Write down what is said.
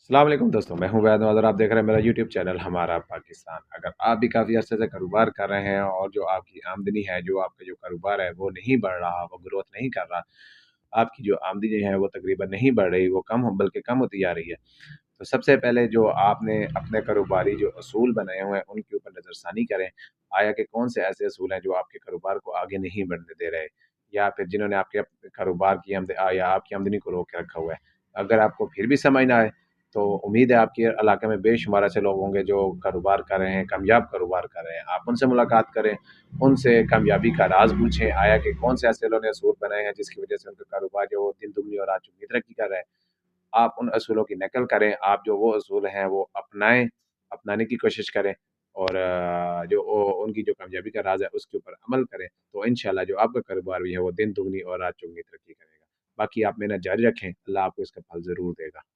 अस्सलाम वालेकुम दोस्तों, मैं हूँ वैद और आप देख रहे हैं मेरा यूट्यूब चैनल हमारा पाकिस्तान। अगर आप भी काफ़ी अरसे से कारोबार कर रहे हैं और जो आपकी आमदनी है, जो आपका जो कारोबार है वो नहीं बढ़ रहा, वो ग्रोथ नहीं कर रहा, आपकी जो आमदनी है वो तकरीबन नहीं बढ़ रही, वो कम बल्कि कम होती जा रही है। तो सबसे पहले जो आपने अपने कारोबारी जो असूल बनाए हुए हैं उनके ऊपर नज़रसानी करें। आया कि कौन से ऐसे असूल हैं जो आपके कारोबार को आगे नहीं बढ़ने दे रहे या फिर जिन्होंने आपके कारोबार की या आपकी आमदनी को रोक के रखा हुआ है। अगर आपको फिर भी समझ ना आए तो उम्मीद है आपके इलाके में बेशुमार ऐसे लोग होंगे जो कारोबार कर रहे हैं, कामयाब कारोबार कर रहे हैं। आप उनसे मुलाकात करें, उनसे कामयाबी का राज़ पूछें, आया कि कौन से ऐसे उन्होंने असूल बनाए हैं जिसकी वज़ह से उनका कारोबार जो वो दिन दुगनी और रात चौगुनी तरक्की कर रहा है। आप उन असूलों की नकल करें, आप जो वो असूल हैं वो अपनाएँ, अपनाने की कोशिश करें और जो उनकी जो कामयाबी का राज़ है उसके ऊपर अमल करें, तो इंशाअल्लाह जो आपका कारोबार भी है वो दिन दुगनी और रात चौगुनी तरक्की करेगा। बाकी आप मेहनत जारी रखें, अल्लाह आपको इसका फल ज़रूर देगा।